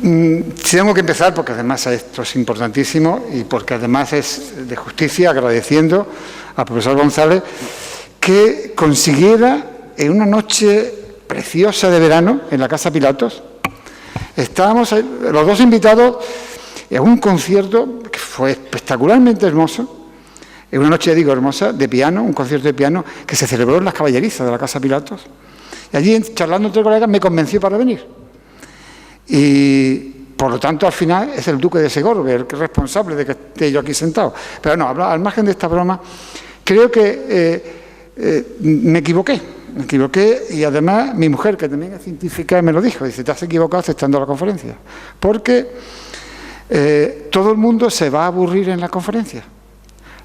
Tengo que empezar, porque además esto es importantísimo y porque además es de justicia, agradeciendo al profesor González que consiguiera en una noche preciosa de verano en la Casa Pilatos. Estábamos los dos invitados en un concierto que fue espectacularmente hermoso, en una noche, digo, hermosa, de piano, un concierto de piano que se celebró en las caballerizas de la Casa Pilatos. Y allí, charlando entre colegas, me convenció para venir. Y, por lo tanto, al final es el duque de Segorbe el que es responsable de que esté yo aquí sentado. Pero no, al margen de esta broma, creo que me equivoqué y además mi mujer, que también es científica, me lo dijo. Dice, te has equivocado aceptando la conferencia. Porque todo el mundo se va a aburrir en la conferencia.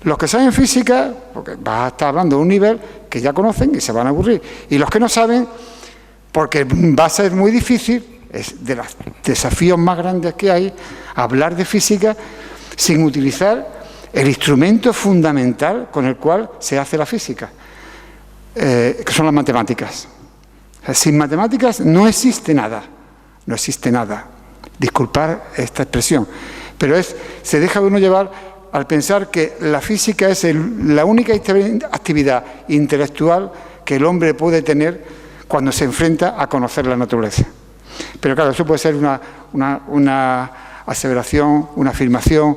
Los que saben física, porque vas a estar hablando de un nivel que ya conocen y se van a aburrir. Y los que no saben, porque va a ser muy difícil, es de los desafíos más grandes que hay, hablar de física sin utilizar el instrumento fundamental con el cual se hace la física, que son las matemáticas. O sea, sin matemáticas no existe nada, no existe nada. Disculpar esta expresión, pero se deja uno llevar al pensar que la física es la única actividad intelectual que el hombre puede tener cuando se enfrenta a conocer la naturaleza. Pero claro, eso puede ser una aseveración, una afirmación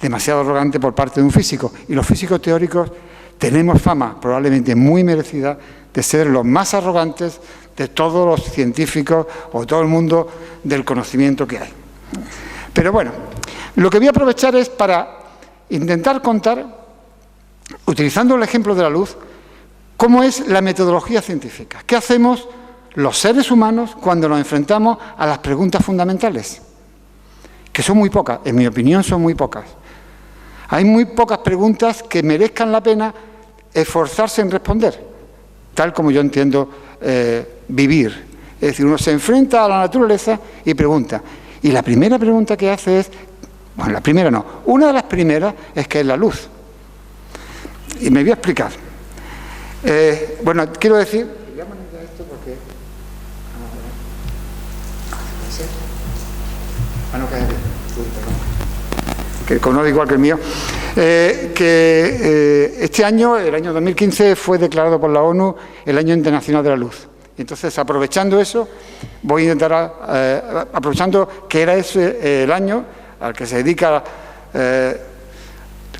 demasiado arrogante por parte de un físico. Y los físicos teóricos tenemos fama, probablemente muy merecida, de ser los más arrogantes de todos los científicos o todo el mundo del conocimiento que hay. Pero bueno, lo que voy a aprovechar es para intentar contar, utilizando el ejemplo de la luz, cómo es la metodología científica. ¿Qué hacemos los seres humanos cuando nos enfrentamos a las preguntas fundamentales? Que son muy pocas, en mi opinión son muy pocas. Hay muy pocas preguntas que merezcan la pena esforzarse en responder, tal como yo entiendo vivir. Es decir, uno se enfrenta a la naturaleza y pregunta. Y la primera pregunta que hace es, bueno, la primera no, una de las primeras es ¿qué es la luz? Y me voy a explicar. Bueno, quiero decir, voy a poner ya esto porque que conozco igual que el mío, este año, el año 2015, fue declarado por la ONU el Año Internacional de la Luz. Entonces, aprovechando eso, voy a intentar, aprovechando que era ese el año al que se dedica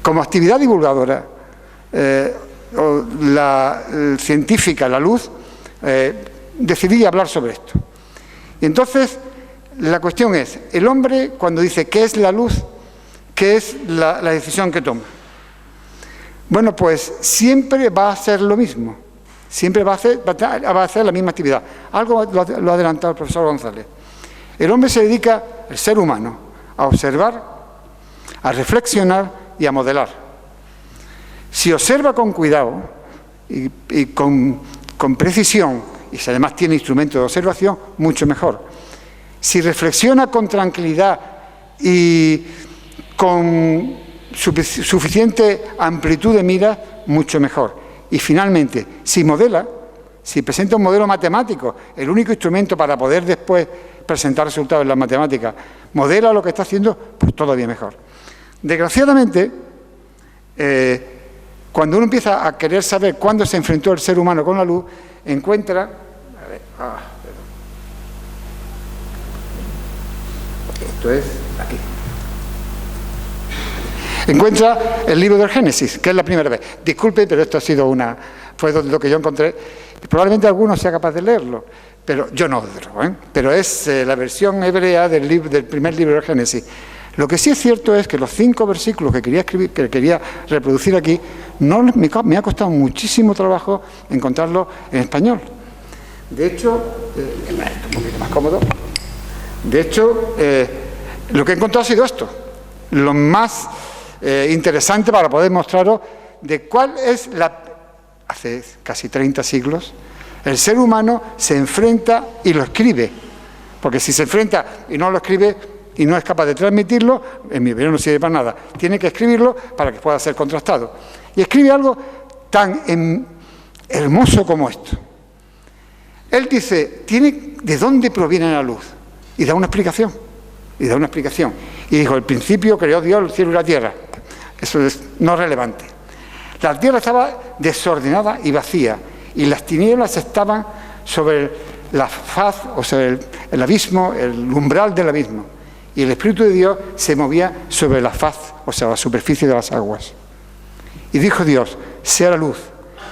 como actividad divulgadora científica, la luz, decidí hablar sobre esto. Y entonces, la cuestión es, el hombre cuando dice ¿qué es la luz?, ¿qué es la decisión que toma? Bueno, pues siempre va a ser lo mismo, siempre va a hacer la misma actividad. Algo lo ha adelantado el profesor González. El hombre se dedica, el ser humano, a observar, a reflexionar y a modelar. Si observa con cuidado y con precisión, y si además tiene instrumentos de observación, mucho mejor. Si reflexiona con tranquilidad y con suficiente amplitud de mira, mucho mejor. Y finalmente, si modela, si presenta un modelo matemático, el único instrumento para poder después presentar resultados en las matemáticas, modela lo que está haciendo, pues todavía mejor. Desgraciadamente, cuando uno empieza a querer saber cuándo se enfrentó el ser humano con la luz, encuentra... Esto es aquí. Encuentra el libro del Génesis, que es la primera vez. Disculpe, pero esto ha sido fue lo que yo encontré. Probablemente alguno sea capaz de leerlo, pero yo no, pero es la versión hebrea del primer libro del Génesis. Lo que sí es cierto es que los 5 versículos que quería escribir, que quería reproducir aquí, me ha costado muchísimo trabajo encontrarlos en español. De hecho, un poquito más cómodo. De hecho, lo que he encontrado ha sido esto, lo más interesante para poder mostraros de cuál es hace casi 30 siglos, el ser humano se enfrenta y lo escribe, porque si se enfrenta y no lo escribe y no es capaz de transmitirlo, en mi opinión no sirve para nada, tiene que escribirlo para que pueda ser contrastado. Y escribe algo tan hermoso como esto. Él dice, ¿de dónde proviene la luz? Y da una explicación. y da una explicación. Y dijo, el principio creó Dios el cielo y la tierra. Eso es no relevante. La tierra estaba desordenada y vacía, y las tinieblas estaban sobre la faz, o sea, el abismo, el umbral del abismo. Y el Espíritu de Dios se movía sobre la faz, o sea, la superficie de las aguas. Y dijo Dios, sea la luz.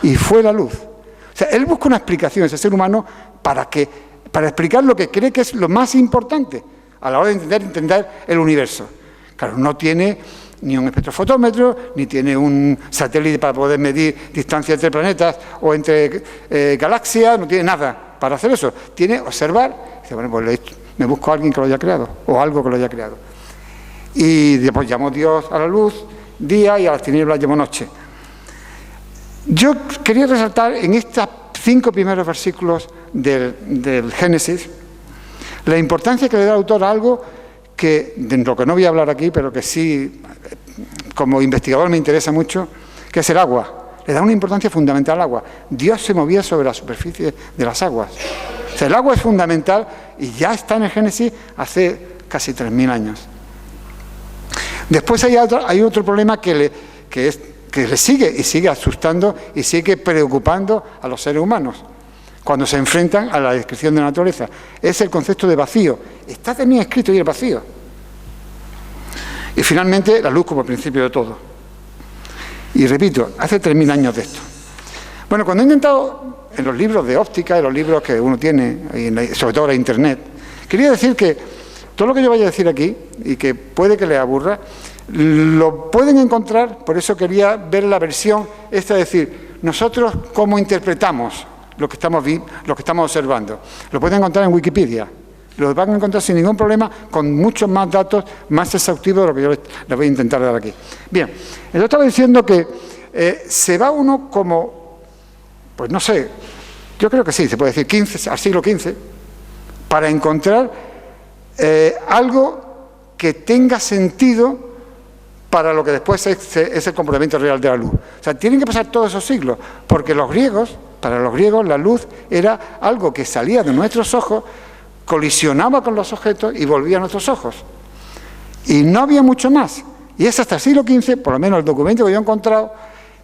Y fue la luz. O sea, él busca una explicación, ese ser humano, para explicar lo que cree que es lo más importante a la hora de entender el universo. Claro, no tiene ni un espectrofotómetro, ni tiene un satélite para poder medir distancia entre planetas o entre galaxias, no tiene nada para hacer eso. Tiene observar, dice, bueno, pues me busco a alguien que lo haya creado, o algo que lo haya creado. Y después llamó Dios a la luz día y a las tinieblas llamó noche. Yo quería resaltar en estos 5 primeros versículos del Génesis la importancia que le da el autor a algo que, de lo que no voy a hablar aquí, pero que sí, como investigador me interesa mucho, que es el agua. Le da una importancia fundamental al agua. Dios se movía sobre la superficie de las aguas. O sea, el agua es fundamental y ya está en el Génesis hace casi 3000 años. Después hay otro problema que le sigue asustando y sigue preocupando a los seres humanos cuando se enfrentan a la descripción de la naturaleza. Es el concepto de vacío. Está también escrito ahí el vacío. Y finalmente la luz como principio de todo. Y repito, hace 3000 años de esto. Bueno, cuando he intentado en los libros de óptica, en los libros que uno tiene, sobre todo en la internet, quería decir que todo lo que yo vaya a decir aquí, y que puede que les aburra, lo pueden encontrar, por eso quería ver la versión esta, es decir, nosotros cómo interpretamos lo que estamos observando. Lo pueden encontrar en Wikipedia. Lo van a encontrar sin ningún problema, con muchos más datos, más exhaustivos de lo que yo les voy a intentar dar aquí. Bien, yo estaba diciendo que se va uno como, pues no sé, yo creo que sí, se puede decir al siglo XV, para encontrar algo que tenga sentido para lo que después es el comportamiento real de la luz. O sea, tienen que pasar todos esos siglos, porque para los griegos la luz era algo que salía de nuestros ojos, colisionaba con los objetos y volvía a nuestros ojos. Y no había mucho más. Y es hasta el siglo XV, por lo menos el documento que yo he encontrado,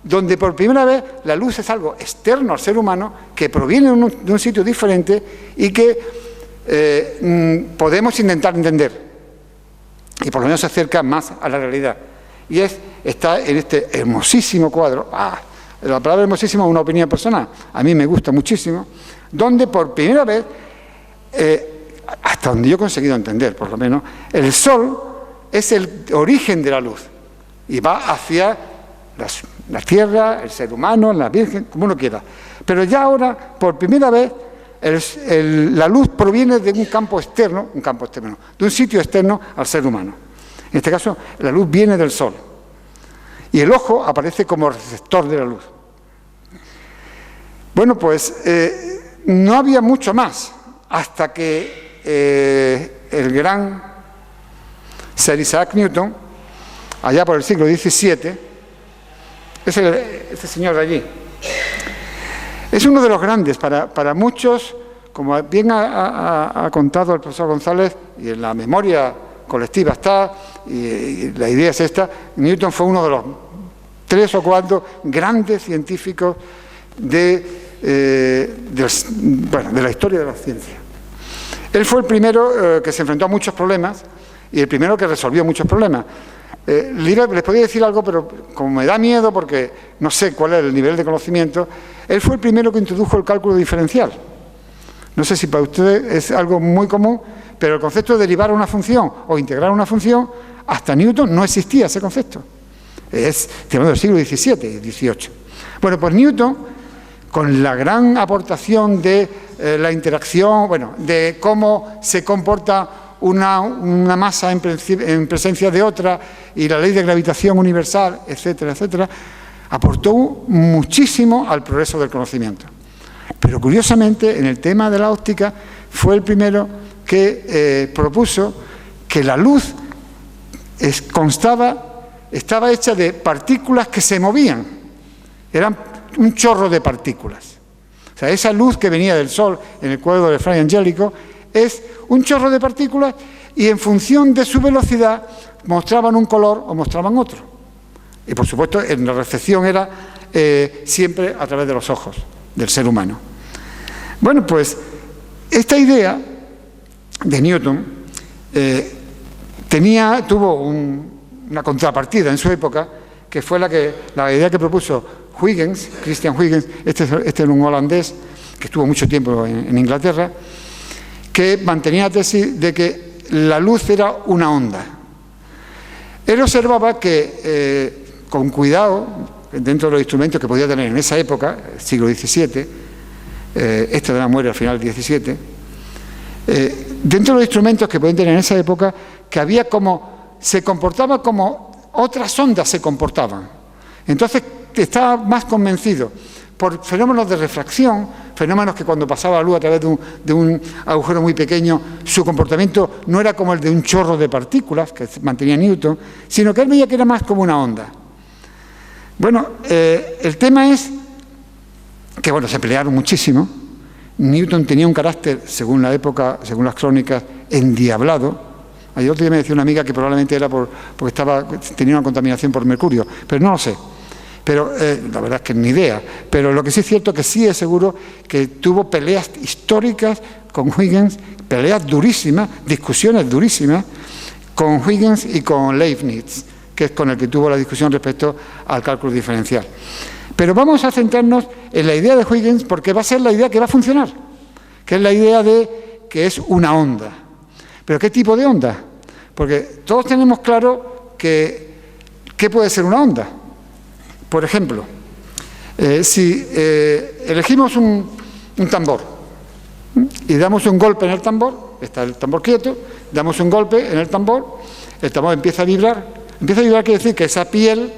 donde por primera vez la luz es algo externo al ser humano, que proviene de un sitio diferente y que podemos intentar entender. Y por lo menos se acerca más a la realidad. Y está en este hermosísimo cuadro. La palabra hermosísimo es una opinión personal. A mí me gusta muchísimo. Donde por primera vez, hasta donde yo he conseguido entender, por lo menos, el sol es el origen de la luz. Y va hacia la tierra, el ser humano, la Virgen, como uno quiera. Pero ya ahora, por primera vez, la luz proviene de un campo externo, de un sitio externo al ser humano. En este caso, la luz viene del sol. Y el ojo aparece como receptor de la luz. Bueno, pues no había mucho más hasta que el gran Sir Isaac Newton, allá por el siglo XVII, este señor de allí, es uno de los grandes para muchos, como bien ha contado el profesor González, y en la memoria colectiva está, y la idea es esta. Newton fue uno de los 3 o 4 grandes científicos de la historia de la ciencia. Él fue el primero que se enfrentó a muchos problemas y el primero que resolvió muchos problemas. Les podría decir algo, pero como me da miedo porque no sé cuál es el nivel de conocimiento, él fue el primero que introdujo el cálculo diferencial. No sé si para ustedes es algo muy común, pero el concepto de derivar una función o integrar una función, hasta Newton no existía ese concepto. Es del siglo XVII y XVIII. Bueno, pues Newton, con la gran aportación de la interacción, de cómo se comporta una masa en presencia de otra y la ley de gravitación universal, etcétera, etcétera, aportó muchísimo al progreso del conocimiento. Pero curiosamente, en el tema de la óptica, fue el primero que propuso que la luz estaba hecha de partículas que se movían. Eran un chorro de partículas. O sea, esa luz que venía del sol en el cuadro de Fray Angelico es un chorro de partículas y en función de su velocidad mostraban un color o mostraban otro. Y por supuesto en la recepción era siempre a través de los ojos del ser humano. Bueno, pues esta idea de Newton tuvo una contrapartida en su época, que fue la idea que propuso Huygens, Christian Huygens, este era un holandés que estuvo mucho tiempo en Inglaterra, que mantenía la tesis de que la luz era una onda. Él observaba que, con cuidado, dentro de los instrumentos que podía tener en esa época, siglo XVII, este de la muerte al final del XVII, dentro de los instrumentos que podían tener en esa época, que había se comportaba como otras ondas se comportaban. Entonces estaba más convencido por fenómenos de refracción, fenómenos que cuando pasaba la luz a través de un agujero muy pequeño, su comportamiento no era como el de un chorro de partículas, que mantenía Newton, sino que él veía que era más como una onda. Bueno, el tema es que, bueno, se pelearon muchísimo. Newton tenía un carácter, según la época, según las crónicas, endiablado. Ayer otro día me decía una amiga que probablemente era porque tenía una contaminación por mercurio, pero no lo sé. Pero la verdad es que ni idea. Pero lo que sí es cierto que sí es seguro que tuvo peleas históricas con Huygens, peleas durísimas, discusiones durísimas con Huygens y con Leibniz, que es con el que tuvo la discusión respecto al cálculo diferencial. Pero vamos a centrarnos en la idea de Huygens porque va a ser la idea que va a funcionar, que es la idea de que es una onda. ¿Pero qué tipo de onda? Porque todos tenemos claro qué puede ser una onda. Por ejemplo, si elegimos un tambor y damos un golpe en el tambor, está el tambor quieto, damos un golpe en el tambor empieza a vibrar. Empieza a vibrar quiere decir que esa piel,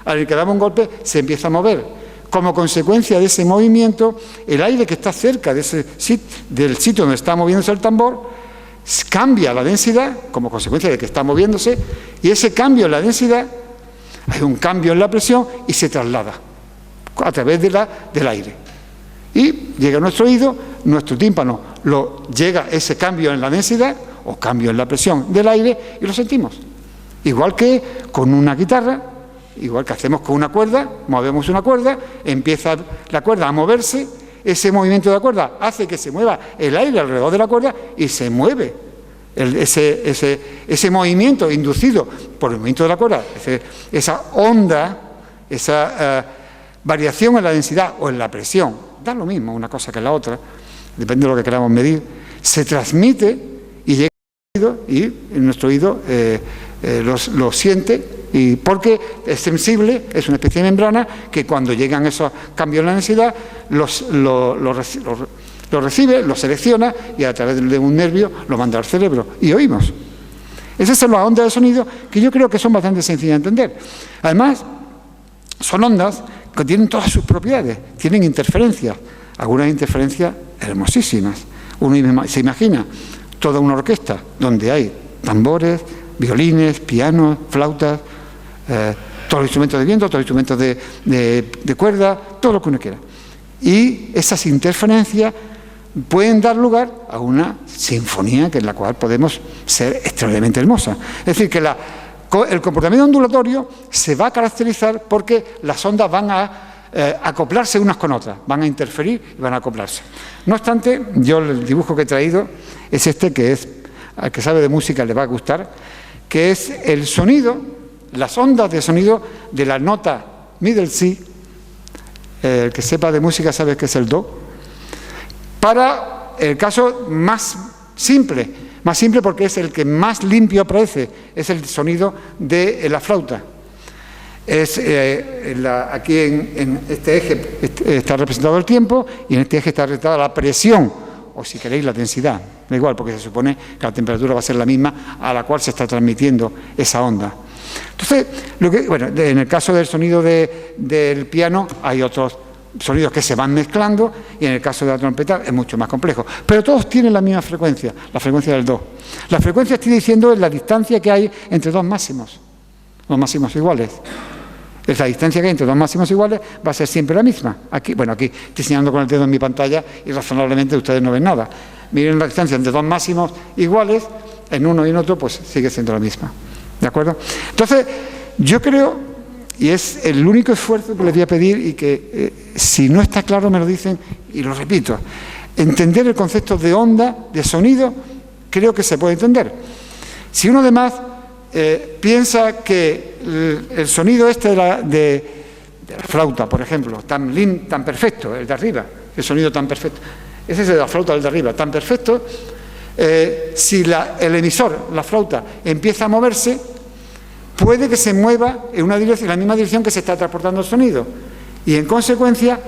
al que damos un golpe, se empieza a mover. Como consecuencia de ese movimiento, el aire que está cerca del sitio donde está moviéndose el tambor, cambia la densidad, como consecuencia de que está moviéndose, y ese cambio en la densidad, hay un cambio en la presión y se traslada a través del aire. Y llega a nuestro oído, nuestro tímpano llega ese cambio en la densidad o cambio en la presión del aire y lo sentimos. Igual que con una guitarra, igual que hacemos con una cuerda, movemos una cuerda, empieza la cuerda a moverse, ese movimiento de la cuerda hace que se mueva el aire alrededor de la cuerda y se mueve ese movimiento inducido por el movimiento de la cuerda, esa onda, esa variación en la densidad o en la presión, da lo mismo una cosa que la otra, depende de lo que queramos medir, se transmite y llega al oído y en nuestro oído lo siente, y porque es sensible, es una especie de membrana que cuando llegan esos cambios en la densidad lo recibe, lo selecciona y a través de un nervio lo manda al cerebro y oímos. Esas son las ondas de sonido que yo creo que son bastante sencillas de entender. Además, son ondas que tienen todas sus propiedades, tienen interferencias, algunas interferencias hermosísimas. Uno se imagina toda una orquesta donde hay tambores, violines, pianos, flautas, todos los instrumentos de viento, todos los instrumentos de cuerda, todo lo que uno quiera. Y esas interferencias pueden dar lugar a una sinfonía en la cual podemos ser extraordinariamente hermosa. Es decir, que el comportamiento ondulatorio se va a caracterizar porque las ondas van a acoplarse unas con otras, van a interferir y van a acoplarse. No obstante, yo el dibujo que he traído es este, que es, al que sabe de música le va a gustar, que es el sonido, las ondas de sonido de la nota middle C, el que sepa de música sabe que es el Do, para el caso más simple porque es el que más limpio aparece, es el sonido de la flauta. Aquí en este eje está representado el tiempo y en este eje está representada la presión, o si queréis la densidad, da igual, porque se supone que la temperatura va a ser la misma a la cual se está transmitiendo esa onda. Entonces, en el caso del sonido del piano hay otros sonidos que se van mezclando y en el caso de la trompeta es mucho más complejo. Pero todos tienen la misma frecuencia, la frecuencia del Do. La frecuencia, estoy diciendo, es la distancia que hay entre dos máximos iguales. La distancia que hay entre dos máximos iguales va a ser siempre la misma. Aquí estoy señalando con el dedo en mi pantalla y razonablemente ustedes no ven nada. Miren la distancia entre dos máximos iguales, en uno y en otro, pues sigue siendo la misma. ¿De acuerdo? Entonces, yo creo, y es el único esfuerzo que les voy a pedir, y que si no está claro me lo dicen, y lo repito, entender el concepto de onda, de sonido, creo que se puede entender. Si uno además piensa que el sonido este de la flauta, por ejemplo, tan perfecto, el de arriba, el sonido tan perfecto, ese es de la flauta, el de arriba, tan perfecto, si el emisor, la flauta, empieza a moverse, puede que se mueva en una dirección, en la misma dirección que se está transportando el sonido, y en consecuencia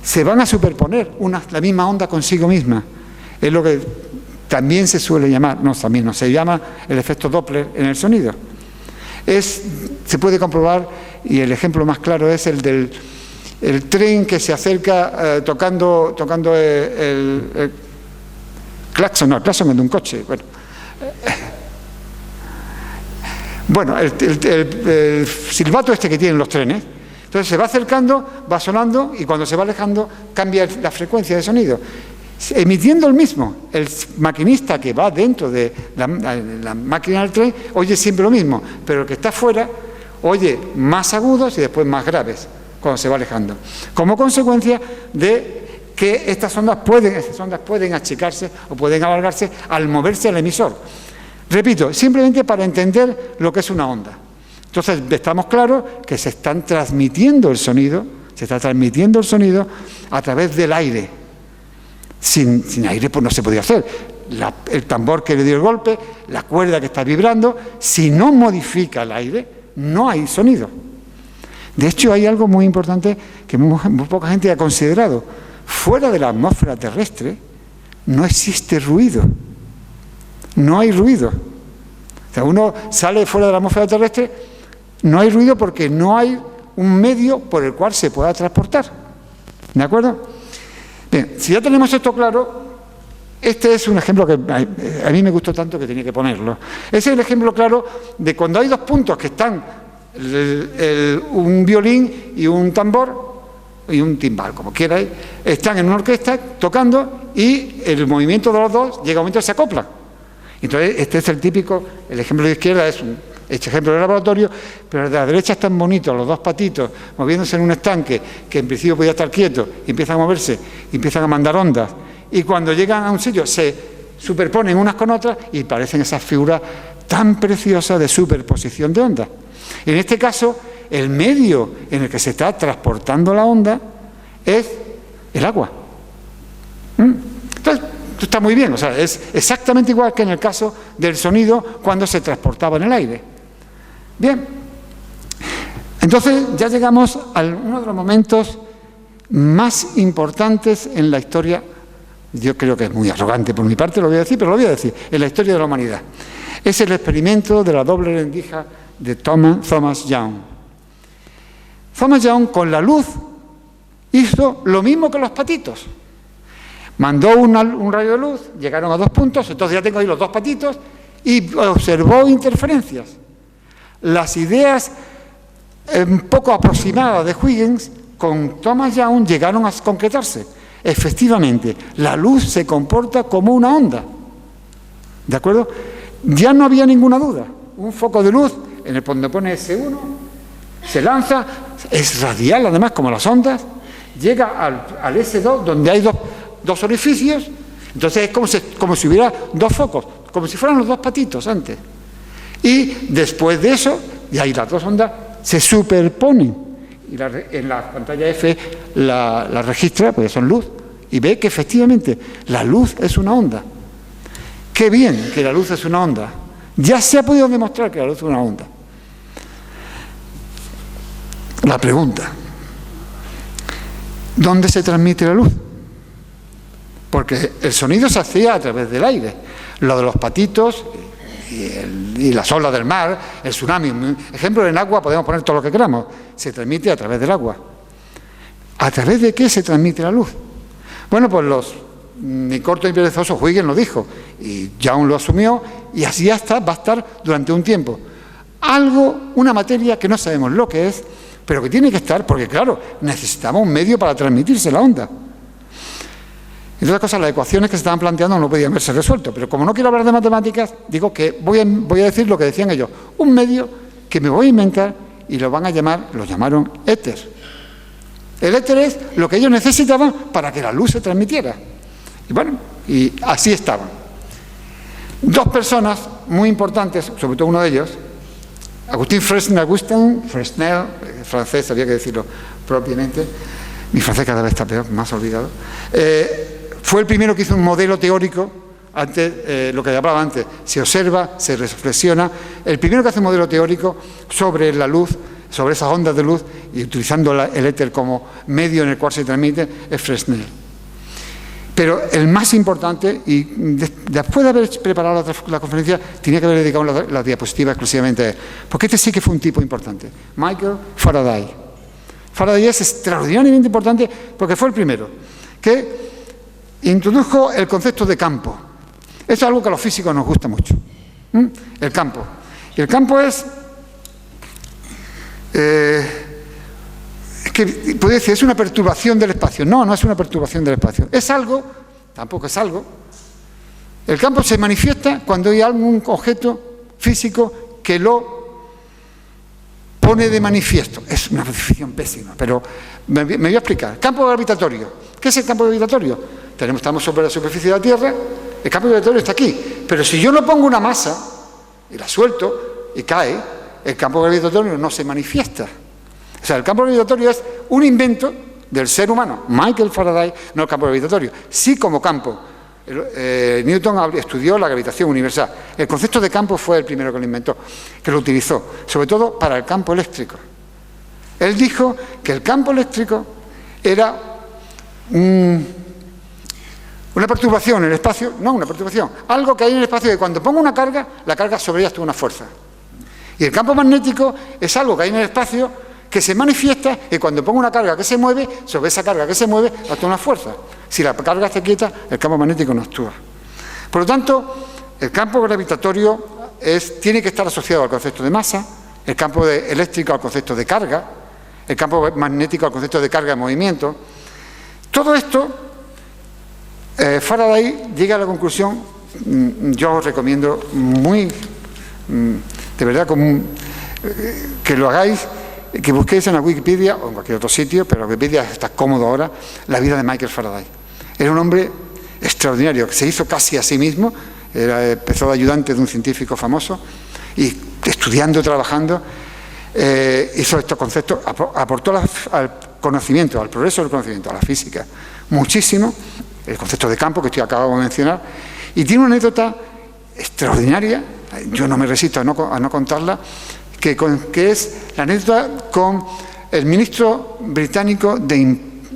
se van a superponer la misma onda consigo misma. Es lo que también se suele llamar, se llama el efecto Doppler en el sonido. Se puede comprobar, y el ejemplo más claro es el del tren que se acerca tocando el claxon, no, el claxon es de un coche. Bueno, el silbato este que tienen los trenes. Entonces se va acercando, va sonando, y cuando se va alejando cambia la frecuencia de sonido, emitiendo el mismo. El maquinista que va dentro de la máquina del tren oye siempre lo mismo, pero el que está fuera oye más agudos y después más graves cuando se va alejando, como consecuencia de que estas ondas pueden achicarse o pueden alargarse al moverse el emisor. Repito, simplemente para entender lo que es una onda. Entonces, estamos claros que se está transmitiendo el sonido a través del aire. Sin aire, pues no se podía hacer. El tambor que le dio el golpe, la cuerda que está vibrando, si no modifica el aire, no hay sonido. De hecho, hay algo muy importante que muy poca gente ha considerado. Fuera de la atmósfera terrestre no existe ruido. No hay ruido. O sea, uno sale fuera de la atmósfera terrestre, no hay ruido porque no hay un medio por el cual se pueda transportar. ¿De acuerdo? Bien, si ya tenemos esto claro, este es un ejemplo que a mí me gustó tanto que tenía que ponerlo. Ese es el ejemplo claro de cuando hay dos puntos que están, un violín y un tambor, y un timbal, como quierais, están en una orquesta tocando, y el movimiento de los dos llega a un momento y se acoplan. Entonces, este es el ejemplo de la izquierda es este ejemplo de laboratorio, pero el de la derecha es tan bonito, los dos patitos moviéndose en un estanque, que en principio podía estar quieto, y empiezan a moverse, y empiezan a mandar ondas, y cuando llegan a un sitio se superponen unas con otras, y parecen esas figuras tan preciosas de superposición de ondas. En este caso, el medio en el que se está transportando la onda es el agua. Entonces, esto está muy bien, o sea, es exactamente igual que en el caso del sonido cuando se transportaba en el aire. Bien, entonces ya llegamos a uno de los momentos más importantes en la historia, yo creo que es muy arrogante por mi parte, lo voy a decir, pero lo voy a decir, en la historia de la humanidad. Es el experimento de la doble rendija de Thomas Young. Thomas Young, con la luz, hizo lo mismo que los patitos. Mandó un rayo de luz, llegaron a dos puntos, entonces ya tengo ahí los dos patitos, y observó interferencias. Las ideas un poco aproximadas de Huygens con Thomas Young llegaron a concretarse. Efectivamente, la luz se comporta como una onda. ¿De acuerdo? Ya no había ninguna duda. Un foco de luz, en el donde pone S1, se lanza, es radial además, como las ondas, llega al S2, donde hay dos orificios, entonces es como si hubiera dos focos, como si fueran los dos patitos antes. Y después de eso, y ahí las dos ondas se superponen. Y en la pantalla F la registra, porque son luz, y ve que efectivamente la luz es una onda. Qué bien que la luz es una onda. Ya se ha podido demostrar que la luz es una onda. La pregunta: ¿dónde se transmite la luz? Porque el sonido se hacía a través del aire. Lo de los patitos y las olas del mar, el tsunami. Ejemplo, en agua podemos poner todo lo que queramos. Se transmite a través del agua. ¿A través de qué se transmite la luz? Bueno, pues ni corto ni perezoso, Huygens lo dijo, y Young lo asumió, y así va a estar durante un tiempo. Una materia que no sabemos lo que es, pero que tiene que estar, porque claro, necesitamos un medio para transmitirse la onda. Entonces, entre otras cosas, las ecuaciones que se estaban planteando no podían verse resueltas, pero como no quiero hablar de matemáticas, digo que voy a decir lo que decían ellos, un medio que me voy a inventar y lo llamaron éter. El éter es lo que ellos necesitaban para que la luz se transmitiera. Y bueno, y así estaban. Dos personas muy importantes, sobre todo uno de ellos, Agustín Fresnel, francés, había que decirlo propiamente, mi francés cada vez está peor, más olvidado, fue el primero que hizo un modelo teórico, antes, lo que hablaba antes, se observa, se reflexiona, el primero que hace un modelo teórico sobre la luz, sobre esas ondas de luz, y utilizando el éter como medio en el cual se transmite, es Fresnel. Pero el más importante, y después de haber preparado la conferencia, tenía que haber dedicado la diapositiva exclusivamente a él, porque este sí que fue un tipo importante, Michael Faraday. Faraday es extraordinariamente importante porque fue el primero que introdujo el concepto de campo. Esto es algo que a los físicos nos gusta mucho. El campo. Y el campo es que podría decir, es una perturbación del espacio. No, no es una perturbación del espacio. Es algo, tampoco es algo. El campo se manifiesta cuando hay algún objeto físico que lo pone de manifiesto. Es una definición pésima, pero me voy a explicar. Campo gravitatorio. ¿Qué es el campo gravitatorio? Estamos sobre la superficie de la Tierra, el campo gravitatorio está aquí. Pero si yo no pongo una masa y la suelto y cae, el campo gravitatorio no se manifiesta. O sea, el campo gravitatorio es un invento del ser humano. Michael Faraday, no el campo gravitatorio, sí como campo. Newton estudió la gravitación universal. El concepto de campo fue el primero que lo inventó, que lo utilizó, sobre todo para el campo eléctrico. Él dijo que el campo eléctrico era una perturbación en el espacio, no una perturbación, algo que hay en el espacio que cuando pongo una carga, la carga sobre ella actúa una fuerza. Y el campo magnético es algo que hay en el espacio que se manifiesta y cuando pongo una carga que se mueve, sobre esa carga que se mueve, actúa una fuerza. Si la carga está quieta, el campo magnético no actúa. Por lo tanto, el campo gravitatorio tiene que estar asociado al concepto de masa, el campo eléctrico al concepto de carga, el campo magnético al concepto de carga de movimiento. Todo esto, Faraday llega a la conclusión, yo os recomiendo de verdad, que lo hagáis, que busquéis en la Wikipedia o en cualquier otro sitio, pero la Wikipedia está cómodo ahora, la vida de Michael Faraday. Era un hombre extraordinario, que se hizo casi a sí mismo, empezó de ayudante de un científico famoso, y estudiando, trabajando, hizo estos conceptos, aportó al conocimiento, al progreso del conocimiento, a la física, muchísimo, el concepto de campo que acabo de mencionar, y tiene una anécdota extraordinaria, yo no me resisto a no contarla, que es la anécdota con el ministro británico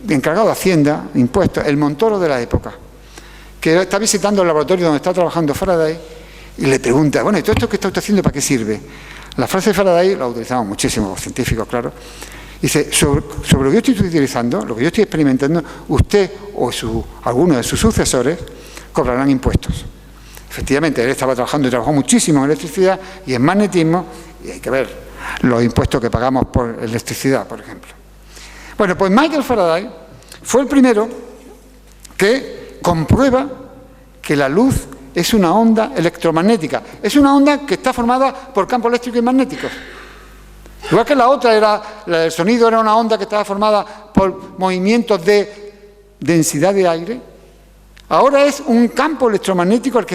encargado de Hacienda, Impuestos, el Montoro de la época, que está visitando el laboratorio donde está trabajando Faraday y le pregunta, bueno, ¿y todo esto que está usted haciendo para qué sirve? La frase de Faraday la utilizamos muchísimo los científicos, claro. Dice, sobre lo que yo estoy utilizando, lo que yo estoy experimentando, usted o alguno de sus sucesores cobrarán impuestos. Efectivamente, él estaba trabajando y trabajó muchísimo en electricidad y en magnetismo, y hay que ver los impuestos que pagamos por electricidad, por ejemplo. Bueno, pues Michael Faraday fue el primero que comprueba que la luz es una onda electromagnética. Es una onda que está formada por campos eléctricos y magnéticos. Igual que la otra, el sonido era una onda que estaba formada por movimientos de densidad de aire. Ahora es un campo electromagnético el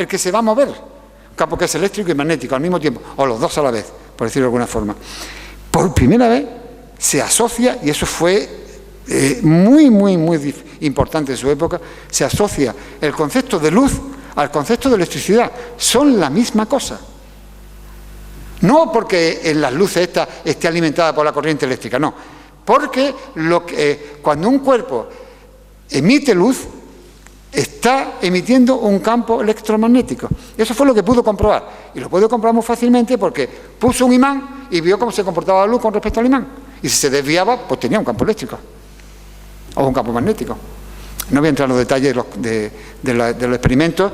que se va a mover. Un campo que es eléctrico y magnético al mismo tiempo, o los dos a la vez, por decirlo de alguna forma. Por primera vez se asocia, y eso fue muy importante en su época, se asocia el concepto de luz al concepto de electricidad. Son la misma cosa. No porque en las luces esta esté alimentada por la corriente eléctrica, no. Porque cuando un cuerpo emite luz, está emitiendo un campo electromagnético. Eso fue lo que pudo comprobar. Y lo pudo comprobar muy fácilmente porque puso un imán y vio cómo se comportaba la luz con respecto al imán. Y si se desviaba, pues tenía un campo eléctrico. O un campo magnético. No voy a entrar en los detalles de los experimentos.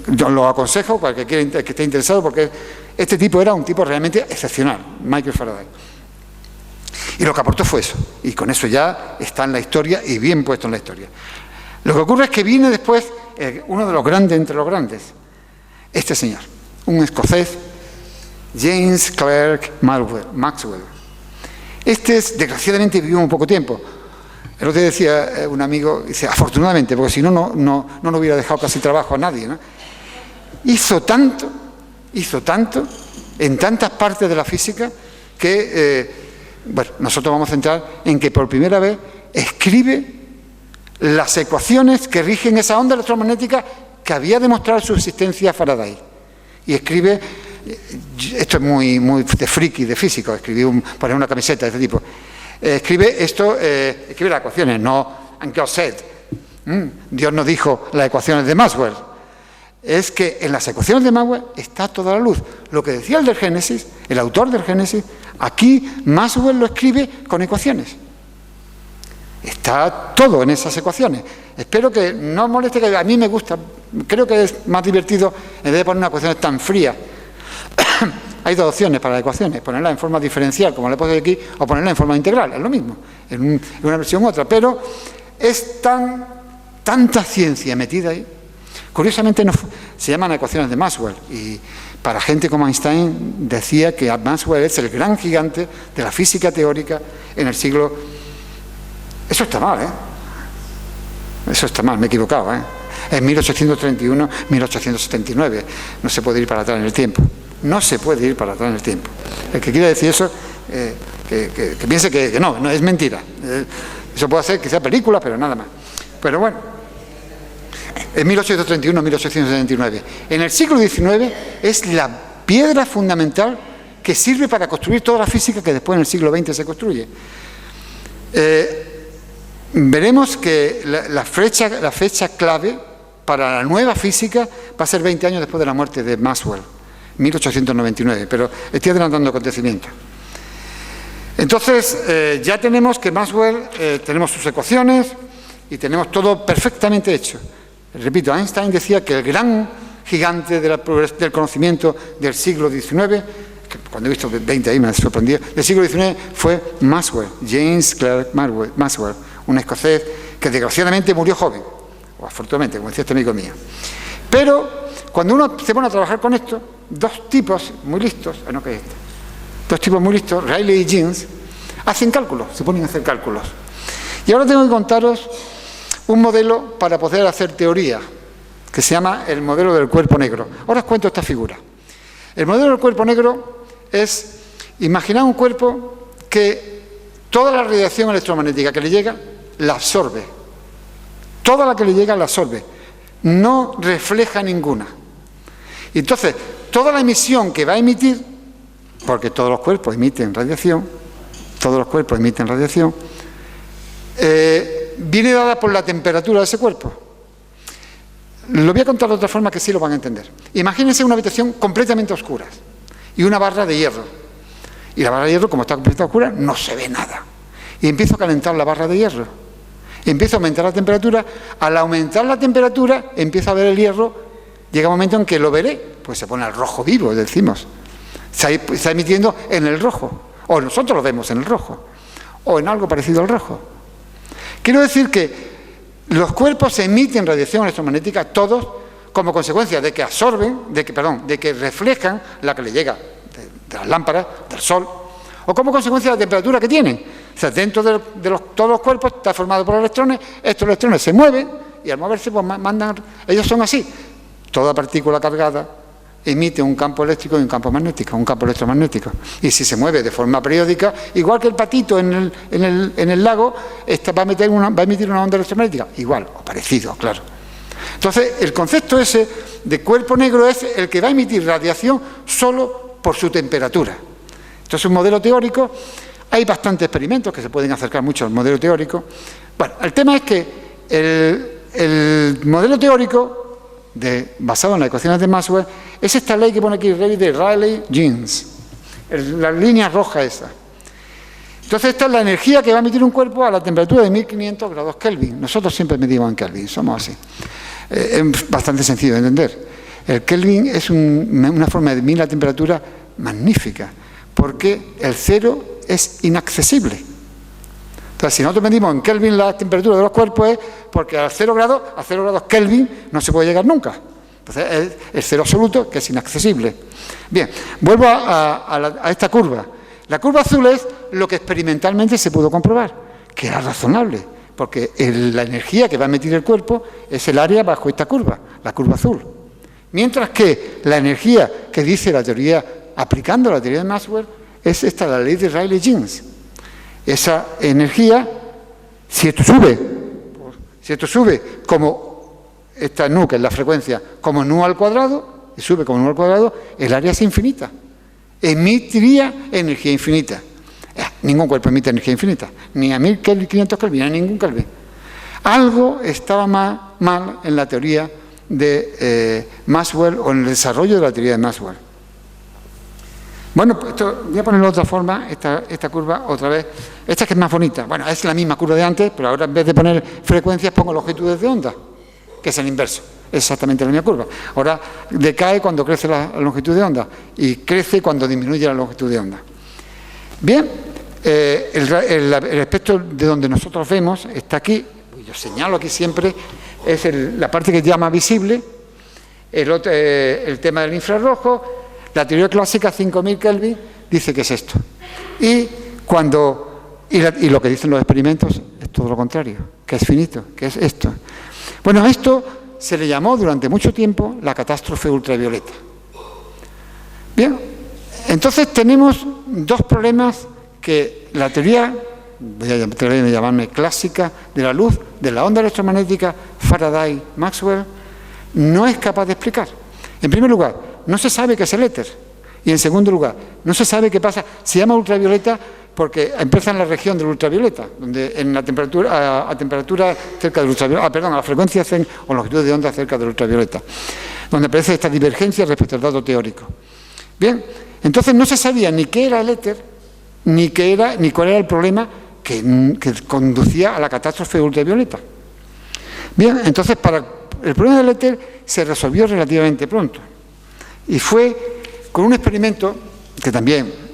Yo lo aconsejo para el que esté interesado, porque este tipo era un tipo realmente excepcional, Michael Faraday. Y lo que aportó fue eso. Y con eso ya está en la historia y bien puesto en la historia. Lo que ocurre es que viene después uno de los grandes entre los grandes, este señor, un escocés, James Clerk Maxwell. Desgraciadamente vivió un poco tiempo. El otro día decía un amigo, dice, afortunadamente, porque si no, no lo hubiera dejado casi trabajo a nadie, ¿no? Hizo tanto en tantas partes de la física que, bueno, nosotros vamos a centrar en que por primera vez escribe las ecuaciones que rigen esa onda electromagnética que había demostrado su existencia Faraday. Y escribe, esto es muy de friki, de físico, poner una camiseta de este tipo. Escribe las ecuaciones, no God said. Dios no dijo las ecuaciones de Maxwell. Es que en las ecuaciones de Maxwell está toda la luz. Lo que decía el del Génesis, el autor del Génesis, aquí Maxwell lo escribe con ecuaciones. Está todo en esas ecuaciones. Espero que no os moleste, que a mí me gusta. Creo que es más divertido en vez de poner una ecuación tan fría. Hay dos opciones para las ecuaciones, ponerla en forma diferencial, como le he puesto aquí, o ponerla en forma integral, es lo mismo, en una versión u otra, pero es tanta ciencia metida ahí. Curiosamente se llaman ecuaciones de Maxwell, y para gente como Einstein decía que Maxwell es el gran gigante de la física teórica en el siglo... Eso está mal, Eso está mal, me he equivocado, En 1831, 1879, no se puede ir para atrás en el tiempo. No se puede ir para atrás en el tiempo. El que quiera decir eso, que piense que no es mentira. Eso puede hacer quizá películas, pero nada más. Pero bueno, en 1831, 1879. En el siglo XIX es la piedra fundamental que sirve para construir toda la física que después en el siglo XX se construye. Veremos que la fecha clave para la nueva física va a ser 20 años después de la muerte de Maxwell. 1899, pero estoy adelantando acontecimientos. Entonces, ya tenemos que Maxwell, tenemos sus ecuaciones y tenemos todo perfectamente hecho. Repito, Einstein decía que el gran gigante del conocimiento del siglo XIX, que cuando he visto 20 ahí me sorprendía, del siglo XIX fue Maxwell, James Clerk Maxwell, un escocés que desgraciadamente murió joven, o afortunadamente, como decía este amigo mío. Pero cuando uno se pone a trabajar con esto, dos tipos muy listos, Rayleigh y Jeans, hacen cálculos, se ponen a hacer cálculos. Y ahora tengo que contaros un modelo para poder hacer teoría, que se llama el modelo del cuerpo negro. Ahora os cuento esta figura. El modelo del cuerpo negro es, imaginad un cuerpo que toda la radiación electromagnética que le llega, la absorbe. Toda la que le llega la absorbe. No refleja ninguna. Y entonces, toda la emisión que va a emitir, porque todos los cuerpos emiten radiación, viene dada por la temperatura de ese cuerpo. Lo voy a contar de otra forma que sí lo van a entender. Imagínense una habitación completamente oscura y una barra de hierro. Y la barra de hierro, como está completamente oscura, no se ve nada. Y empiezo a calentar la barra de hierro. Empiezo a aumentar la temperatura. Al aumentar la temperatura, empiezo a ver el hierro. Llega un momento en que lo veré, pues se pone al rojo vivo, decimos. Se está emitiendo en el rojo. O nosotros lo vemos en el rojo. O en algo parecido al rojo. Quiero decir que los cuerpos emiten radiación electromagnética, todos, como consecuencia de que absorben, de que reflejan la que le llega de las lámparas, del sol, o como consecuencia de la temperatura que tienen. O sea, dentro de todos los cuerpos está formado por electrones, estos electrones se mueven y al moverse pues mandan, ellos son así. Toda partícula cargada emite un campo eléctrico y un campo magnético, un campo electromagnético. Y si se mueve de forma periódica, igual que el patito en el lago, va a emitir una onda electromagnética. Igual, o parecido, claro. Entonces, el concepto ese de cuerpo negro es el que va a emitir radiación solo por su temperatura. Esto es un modelo teórico. Hay bastantes experimentos que se pueden acercar mucho al modelo teórico. Bueno, el tema es que el modelo teórico basado en las ecuaciones de Maxwell, es esta ley que pone aquí, ley de Rayleigh-Jeans, la línea roja esa. Entonces esta es la energía que va a emitir un cuerpo a la temperatura de 1500 grados Kelvin. Nosotros siempre medimos en Kelvin, somos así. Es bastante sencillo de entender. El Kelvin es una forma de medir la temperatura magnífica, porque el cero es inaccesible. O Entonces, si nosotros medimos en Kelvin la temperatura de los cuerpos, es porque a 0 grados Kelvin no se puede llegar nunca. Entonces, es el cero absoluto, que es inaccesible. Bien, vuelvo a esta curva. La curva azul es lo que experimentalmente se pudo comprobar, que era razonable, porque la energía que va a emitir el cuerpo es el área bajo esta curva, la curva azul. Mientras que la energía que dice la teoría, aplicando la teoría de Maxwell, es esta, la ley de Rayleigh-Jeans. Esa energía, si esto sube como esta nu, que es la frecuencia, como nu al cuadrado, y sube como nu al cuadrado, el área es infinita. Emitiría energía infinita. Ningún cuerpo emite energía infinita, ni a 1500 Kelvin, ni a ningún Kelvin. Algo estaba mal en la teoría de Maxwell o en el desarrollo de la teoría de Maxwell. Bueno, pues voy a ponerlo de otra forma, esta curva otra vez. Esta que es más bonita. Bueno, es la misma curva de antes, pero ahora en vez de poner frecuencias pongo longitudes de onda, que es el inverso. Es exactamente la misma curva. Ahora decae cuando crece la longitud de onda y crece cuando disminuye la longitud de onda. Bien, el espectro de donde nosotros vemos está aquí. Yo señalo aquí siempre, es la parte que llama visible, el tema del infrarrojo. La teoría clásica, 5000 Kelvin, dice que es esto. Y lo que dicen los experimentos es todo lo contrario, que es finito, que es esto. Bueno, a esto se le llamó durante mucho tiempo la catástrofe ultravioleta. Bien, entonces tenemos dos problemas que la teoría, voy a llamarme clásica, de la luz, de la onda electromagnética, Faraday-Maxwell, no es capaz de explicar. En primer lugar, no se sabe qué es el éter. Y en segundo lugar, no se sabe qué pasa. Se llama ultravioleta porque empieza en la región del ultravioleta, donde en la temperatura, a temperatura cerca del ultravioleta, a la frecuencia o longitud de onda cerca del ultravioleta, donde aparece esta divergencia respecto al dato teórico. Bien, entonces no se sabía ni qué era el éter, ni cuál era el problema que conducía a la catástrofe ultravioleta. Bien, entonces el problema del éter se resolvió relativamente pronto. Y fue con un experimento que también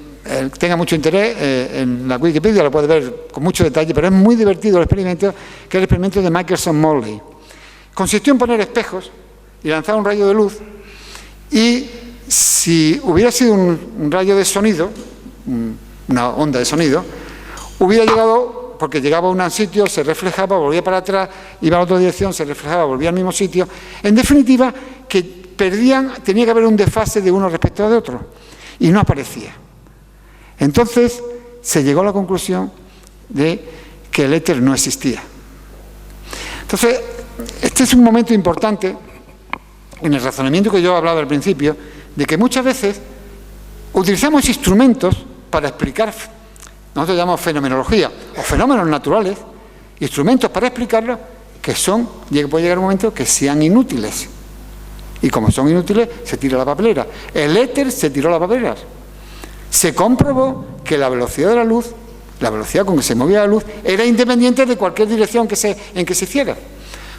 tenga mucho interés, en la Wikipedia lo puede ver con mucho detalle, pero es muy divertido el experimento, que es el experimento de Michelson-Morley. Consistió en poner espejos y lanzar un rayo de luz, y si hubiera sido un rayo de sonido, una onda de sonido, hubiera llegado, porque llegaba a un sitio, se reflejaba, volvía para atrás, iba a otra dirección, se reflejaba, volvía al mismo sitio. En definitiva, que tenía que haber un desfase de uno respecto de otro, y no aparecía. Entonces se llegó a la conclusión de que el éter no existía. Entonces, este es un momento importante en el razonamiento que yo hablaba al principio, de que muchas veces utilizamos instrumentos para explicar, nosotros llamamos fenomenología, o fenómenos naturales, instrumentos para explicarlos que puede llegar un momento que sean inútiles. Y como son inútiles, se tira la papelera. El éter se tiró la papelera. Se comprobó que la velocidad de la luz, la velocidad con que se movía la luz, era independiente de cualquier dirección en que se hiciera.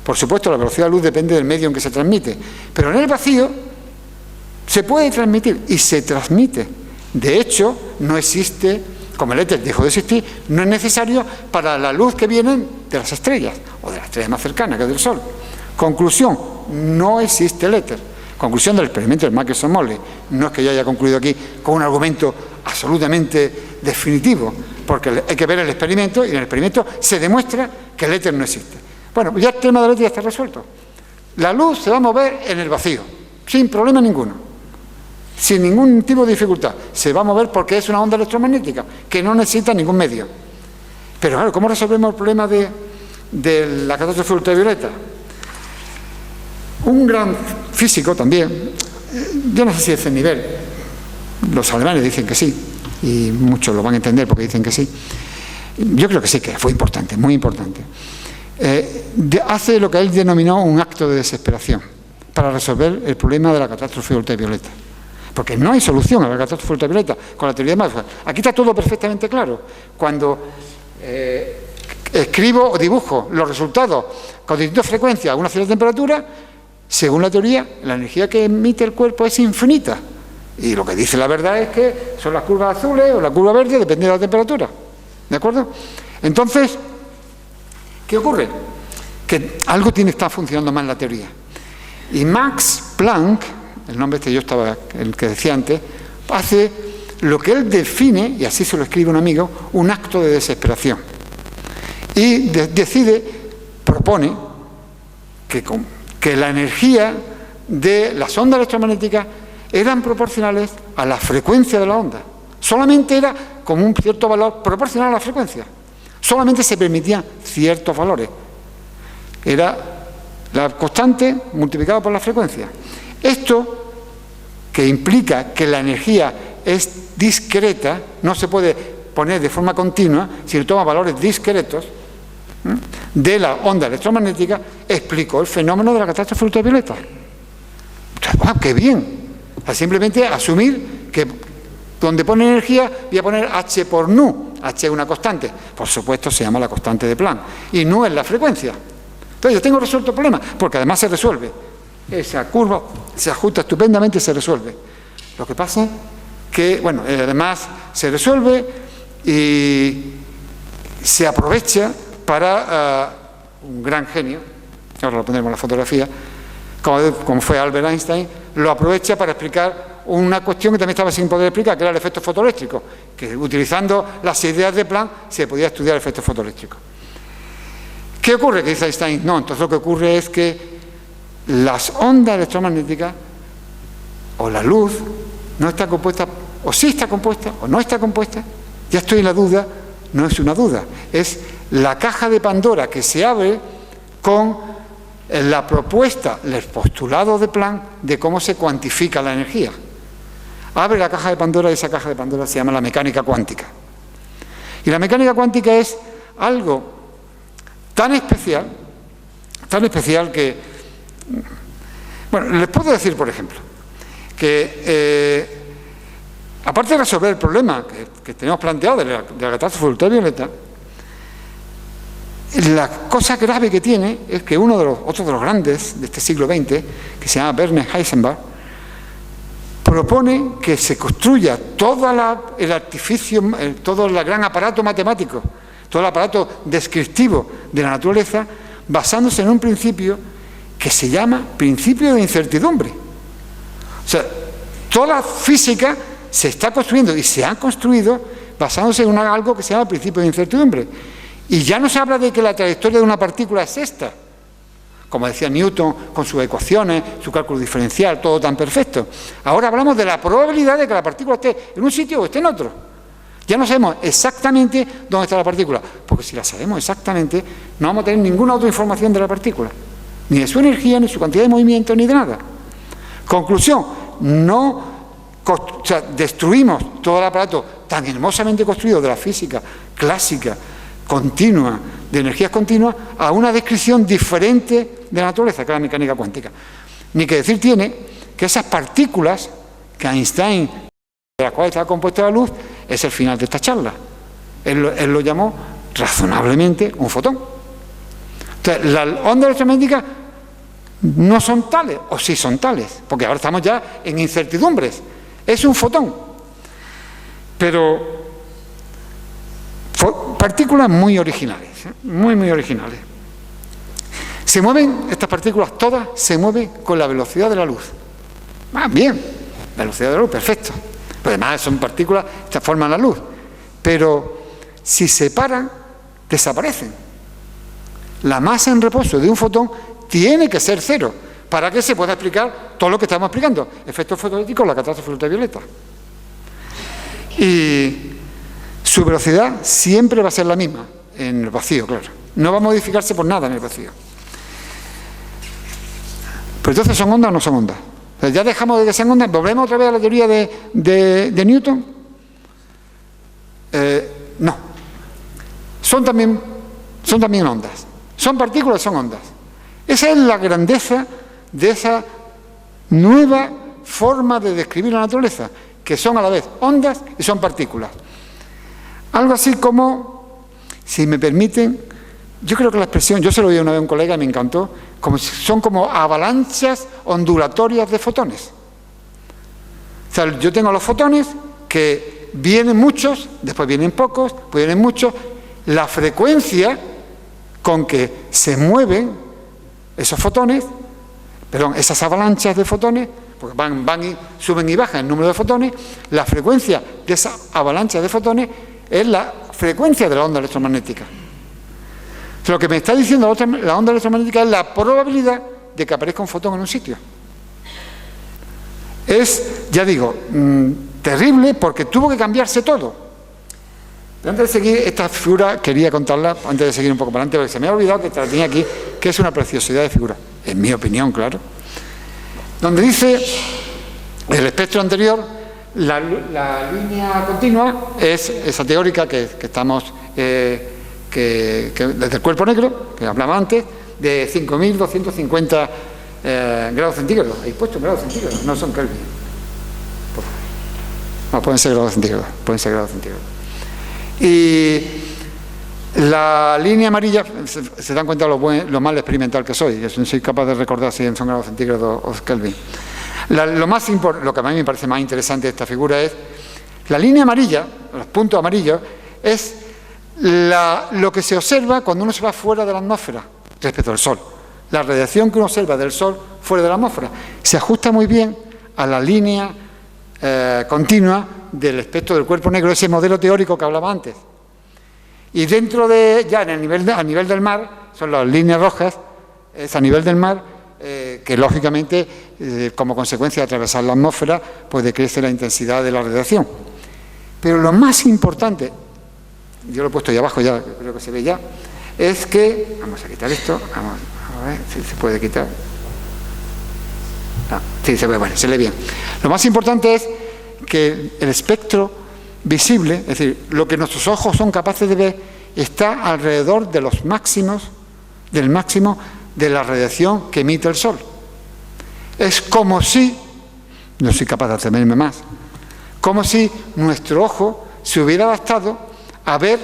Por supuesto, la velocidad de la luz depende del medio en que se transmite. Pero en el vacío se puede transmitir y se transmite. De hecho, no existe, como el éter dejó de existir, no es necesario para la luz que viene de las estrellas, o de las estrellas más cercanas, que es del Sol. Conclusión, no existe el éter. Conclusión del experimento del Michelson-Morley. No es que yo haya concluido aquí con un argumento absolutamente definitivo, porque hay que ver el experimento, y en el experimento se demuestra que el éter no existe. Bueno, ya el tema del éter ya está resuelto. La luz se va a mover en el vacío, sin problema ninguno, sin ningún tipo de dificultad. Se va a mover porque es una onda electromagnética, que no necesita ningún medio. Pero claro, ¿cómo resolvemos el problema de la catástrofe ultravioleta? Un gran físico también, yo no sé si es ese nivel, los alemanes dicen que sí, y muchos lo van a entender porque dicen que sí. Yo creo que sí, que fue importante, muy importante. Hace lo que él denominó un acto de desesperación para resolver el problema de la catástrofe ultravioleta. Porque no hay solución a la catástrofe ultravioleta con la teoría de Maxwell. Aquí está todo perfectamente claro. Cuando escribo o dibujo los resultados con distintas frecuencias a una cierta temperatura, según la teoría, la energía que emite el cuerpo es infinita. Y lo que dice la verdad es que son las curvas azules o la curva verde, depende de la temperatura. ¿De acuerdo? Entonces, ¿qué ocurre? Que algo tiene que estar funcionando mal en la teoría. Y Max Planck, el nombre este yo estaba, el que decía antes, hace lo que él define, y así se lo escribe un amigo, un acto de desesperación. Y propone que la energía de las ondas electromagnéticas eran proporcionales a la frecuencia de la onda. Solamente era como un cierto valor proporcional a la frecuencia. Solamente se permitían ciertos valores. Era la constante multiplicada por la frecuencia. Esto, que implica que la energía es discreta, no se puede poner de forma continua, sino toma valores discretos de la onda electromagnética, explicó el fenómeno de la catástrofe ultravioleta. ¡Wow, qué bien! O sea, simplemente asumir que donde pone energía voy a poner H por nu. H es una constante. Por supuesto se llama la constante de Planck. Y nu es la frecuencia. Entonces yo tengo resuelto el problema, porque además se resuelve. Esa curva se ajusta estupendamente y se resuelve. Lo que pasa que, bueno, además se resuelve y se aprovecha para un gran genio, ahora lo pondremos en la fotografía, como fue Albert Einstein, lo aprovecha para explicar una cuestión que también estaba sin poder explicar, que era el efecto fotoeléctrico, que utilizando las ideas de Planck se podía estudiar el efecto fotoeléctrico. ¿Qué ocurre? Que dice Einstein, no, entonces lo que ocurre es que las ondas electromagnéticas o la luz no está compuesta, o sí está compuesta o no está compuesta, ya estoy en la duda, no es una duda, es la caja de Pandora que se abre con la propuesta, el postulado de Planck de cómo se cuantifica la energía. Abre la caja de Pandora y esa caja de Pandora se llama la mecánica cuántica. Y la mecánica cuántica es algo tan especial que, bueno, les puedo decir, por ejemplo, que aparte de resolver el problema que tenemos planteado de la catástrofe ultravioleta, la cosa grave que tiene es que otro de los grandes de este siglo XX, que se llama Werner Heisenberg, propone que se construya todo el artificio, todo el gran aparato matemático, todo el aparato descriptivo de la naturaleza, basándose en un principio que se llama principio de incertidumbre. O sea, toda la física se está construyendo y se ha construido basándose en algo que se llama principio de incertidumbre. Y ya no se habla de que la trayectoria de una partícula es esta, como decía Newton con sus ecuaciones, su cálculo diferencial, todo tan perfecto. Ahora hablamos de la probabilidad de que la partícula esté en un sitio o esté en otro. Ya no sabemos exactamente dónde está la partícula, porque si la sabemos exactamente, no vamos a tener ninguna otra información de la partícula, ni de su energía, ni de su cantidad de movimiento, ni de nada. Conclusión, destruimos todo el aparato tan hermosamente construido de la física clásica, continua, de energías continuas, a una descripción diferente de la naturaleza, que es la mecánica cuántica. Ni que decir tiene que esas partículas que Einstein, de las cuales está compuesta la luz, es el final de esta charla. Él lo llamó razonablemente un fotón. Entonces, las ondas electromagnéticas no son tales, o sí son tales, porque ahora estamos ya en incertidumbres. Es un fotón. Pero partículas muy originales, muy originales. Se mueven, estas partículas todas se mueven con la velocidad de la luz. Bien, velocidad de la luz, perfecto. Pero además son partículas que forman la luz. Pero si se paran, desaparecen. La masa en reposo de un fotón tiene que ser cero para que se pueda explicar todo lo que estamos explicando. Efectos fotoeléctricos, la catástrofe ultravioleta. Y su velocidad siempre va a ser la misma en el vacío, claro. No va a modificarse por nada en el vacío. Pero entonces, ¿son ondas o no son ondas? O sea, ya dejamos de que sean ondas, volvemos otra vez a la teoría de Newton. No. Son también ondas. Son partículas, son ondas. Esa es la grandeza de esa nueva forma de describir la naturaleza, que son a la vez ondas y son partículas. Algo así como, si me permiten, yo creo que la expresión, yo se lo oí una vez a un colega y me encantó, son como avalanchas ondulatorias de fotones. O sea, yo tengo los fotones que vienen muchos, después vienen pocos, después vienen muchos, la frecuencia con que se mueven esos fotones, perdón, esas avalanchas de fotones, porque van y suben y bajan el número de fotones, la frecuencia de esa avalancha de fotones es la frecuencia de la onda electromagnética. Lo que me está diciendo la onda electromagnética es la probabilidad de que aparezca un fotón en un sitio. Es, ya digo, terrible, porque tuvo que cambiarse todo. Pero antes de seguir, esta figura quería contarla, antes de seguir un poco para adelante, porque se me ha olvidado que la tenía aquí, que es una preciosidad de figura, en mi opinión, claro. Donde dice, el espectro anterior, la línea continua es esa teórica que estamos, que desde el cuerpo negro, que hablaba antes, de 5.250 grados centígrados. Ahí puesto grados centígrados, no son Kelvin. No, pueden ser grados centígrados, pueden ser grados centígrados. Y la línea amarilla, se dan cuenta lo mal experimental que soy, no soy capaz de recordar si son grados centígrados o Kelvin. Lo que a mí me parece más interesante de esta figura es la línea amarilla, los puntos amarillos, es lo que se observa cuando uno se va fuera de la atmósfera respecto al Sol. La radiación que uno observa del Sol fuera de la atmósfera se ajusta muy bien a la línea continua del espectro del cuerpo negro, ese modelo teórico que hablaba antes. Y dentro de, ya a nivel del mar, son las líneas rojas, es a nivel del mar, que lógicamente, como consecuencia de atravesar la atmósfera, pues decrece la intensidad de la radiación. Pero lo más importante, yo lo he puesto ahí abajo ya, creo que se ve ya, es que, vamos a quitar esto, vamos a ver si se puede quitar. Sí, se ve, bueno, se lee bien. Lo más importante es que el espectro visible, es decir, lo que nuestros ojos son capaces de ver, está alrededor de los máximos, del máximo de la radiación que emite el Sol. Es como si, no soy capaz de atreverme más, como si nuestro ojo se hubiera adaptado a ver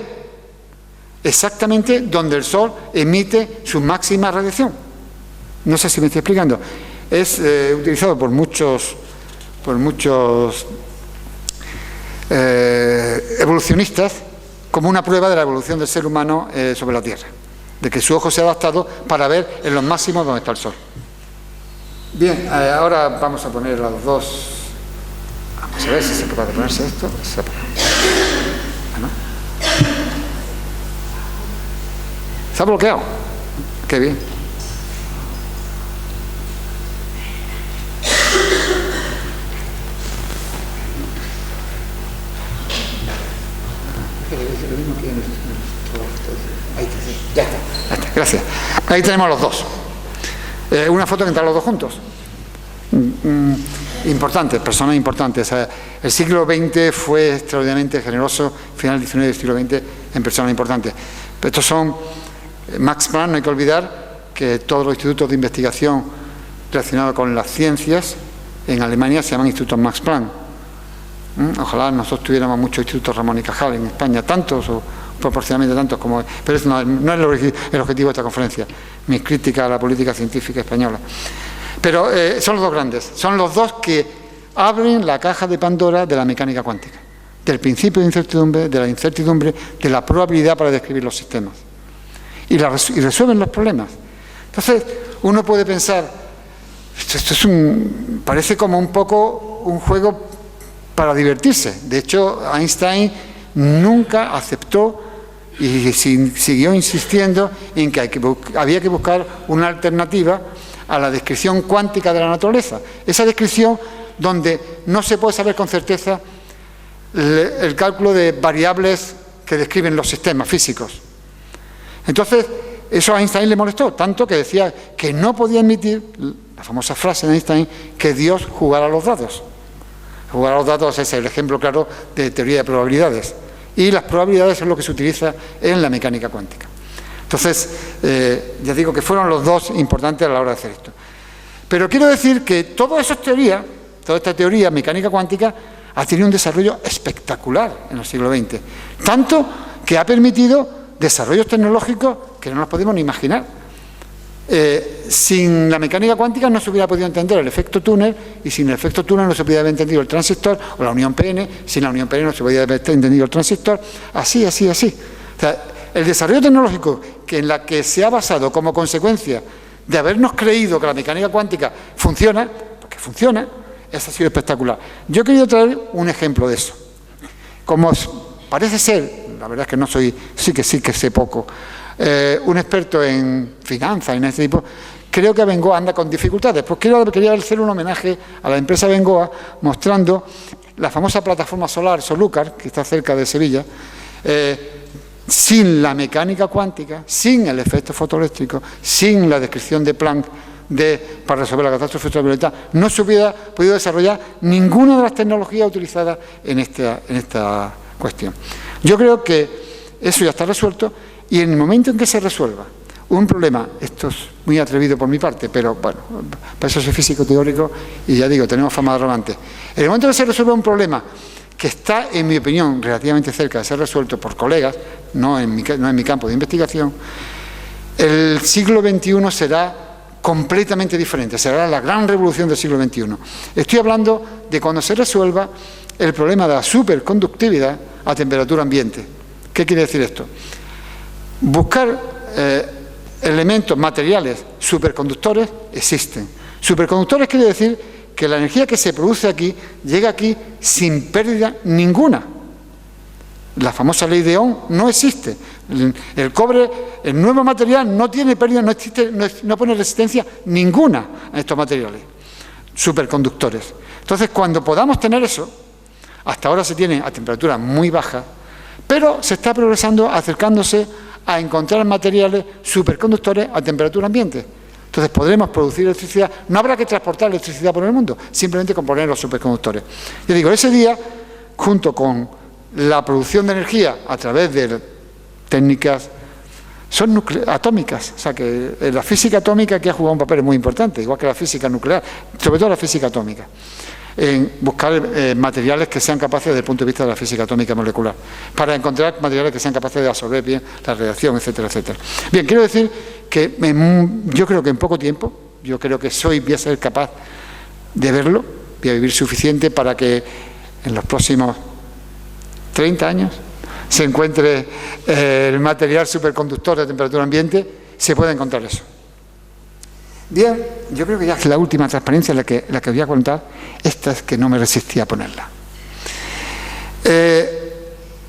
exactamente donde el Sol emite su máxima radiación. No sé si me estoy explicando. Es utilizado por muchos evolucionistas como una prueba de la evolución del ser humano sobre la Tierra, de que su ojo se ha adaptado para ver en los máximos donde está el Sol. Bien, ahora vamos a poner los dos. Vamos a ver si se puede ponerse esto. Bueno. ¿Se ha bloqueado? Qué bien. Ya está, gracias. Ahí tenemos los dos. Una foto que entran los dos juntos. Importantes, personas importantes. El siglo XX fue extraordinariamente generoso, final del XIX del siglo XX, en personas importantes. Pero estos son Max Planck, no hay que olvidar que todos los institutos de investigación relacionados con las ciencias en Alemania se llaman institutos Max Planck. Ojalá nosotros tuviéramos muchos institutos Ramón y Cajal en España, tantos o proporcionalmente tantos como... Pero eso no es el objetivo de esta conferencia, mi crítica a la política científica española. Pero son los dos grandes, son los dos que abren la caja de Pandora de la mecánica cuántica, del principio de incertidumbre, de la incertidumbre, de la probabilidad para describir los sistemas. Y resuelven los problemas. Entonces, uno puede pensar, esto parece como un poco un juego para divertirse. De hecho, Einstein nunca aceptó y siguió insistiendo en que había que buscar una alternativa a la descripción cuántica de la naturaleza. Esa descripción donde no se puede saber con certeza el cálculo de variables que describen los sistemas físicos. Entonces, eso a Einstein le molestó, tanto que decía que no podía admitir, la famosa frase de Einstein, que Dios jugara a los dados. Jugar a los dados es el ejemplo claro de teoría de probabilidades. Y las probabilidades es lo que se utiliza en la mecánica cuántica. Entonces, ya digo que fueron los dos importantes a la hora de hacer esto. Pero quiero decir que toda esta teoría mecánica cuántica ha tenido un desarrollo espectacular en el siglo XX. Tanto que ha permitido desarrollos tecnológicos que no nos podemos ni imaginar. Sin la mecánica cuántica no se hubiera podido entender el efecto túnel, y sin el efecto túnel no se podría haber entendido el transistor o la unión PN, sin la unión PN no se podría haber entendido el transistor, así. O sea, el desarrollo tecnológico en la que se ha basado como consecuencia de habernos creído que la mecánica cuántica funciona, porque funciona, eso ha sido espectacular. Yo he querido traer un ejemplo de eso. Como parece ser, la verdad es que no soy, sí que sé poco, un experto en finanzas y en este tipo, creo que Bengoa anda con dificultades. Pues quería hacer un homenaje a la empresa Bengoa mostrando la famosa plataforma solar Solúcar, que está cerca de Sevilla, sin la mecánica cuántica, sin el efecto fotoeléctrico, sin la descripción de Planck para resolver la catástrofe ultravioleta, no se hubiera podido desarrollar ninguna de las tecnologías utilizadas en esta cuestión. Yo creo que eso ya está resuelto y en el momento en que se resuelva un problema, esto es muy atrevido por mi parte, pero bueno, para eso soy físico teórico y ya digo, tenemos fama de arrogante. En el momento en que se resuelva un problema que está, en mi opinión, relativamente cerca de ser resuelto por colegas, no en mi campo de investigación, el siglo XXI será completamente diferente, será la gran revolución del siglo XXI. Estoy hablando de cuando se resuelva el problema de la superconductividad a temperatura ambiente. ¿Qué quiere decir esto? Buscar elementos materiales superconductores existen. Superconductores quiere decir que la energía que se produce aquí llega aquí sin pérdida ninguna. La famosa ley de Ohm no existe. El cobre, el nuevo material no tiene pérdida, no pone resistencia ninguna a estos materiales superconductores. Entonces, cuando podamos tener eso, hasta ahora se tiene a temperatura muy baja, pero se está progresando, acercándose a encontrar materiales superconductores a temperatura ambiente. Entonces podremos producir electricidad, no habrá que transportar electricidad por el mundo, simplemente con poner los superconductores. Yo digo, ese día, junto con la producción de energía a través de técnicas, son atómicas, o sea que la física atómica aquí ha jugado un papel muy importante, igual que la física nuclear, sobre todo la física atómica, en buscar materiales que sean capaces desde el punto de vista de la física atómica molecular, para encontrar materiales que sean capaces de absorber bien la radiación, etcétera, etcétera. Bien, quiero decir que yo creo que en poco tiempo, yo creo que voy a ser capaz de verlo, voy a vivir suficiente para que en los próximos 30 años se encuentre el material superconductor de temperatura ambiente, se puede encontrar eso. Bien, yo creo que ya es la última transparencia la que voy a contar, esta es que no me resistí a ponerla.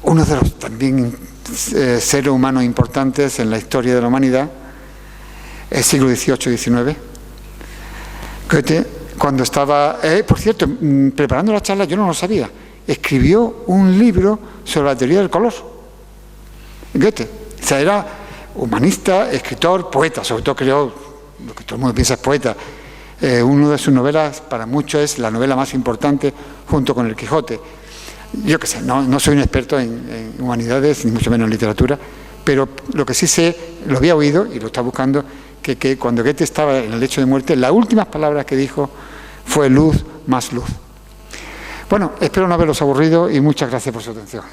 Uno de los también seres humanos importantes en la historia de la humanidad, el siglo XVIII-XIX, Goethe, cuando estaba, por cierto, preparando la charla, yo no lo sabía, escribió un libro sobre la teoría del color. Goethe, o sea, era humanista, escritor, poeta, sobre todo creó lo que todo el mundo piensa es poeta. Una de sus novelas, para muchos, es la novela más importante, junto con El Quijote. Yo qué sé, no soy un experto en humanidades, ni mucho menos en literatura, pero lo que sí sé, lo había oído y lo está buscando, que cuando Goethe estaba en el lecho de muerte, las últimas palabras que dijo fue luz más luz. Bueno, espero no haberlos aburrido y muchas gracias por su atención.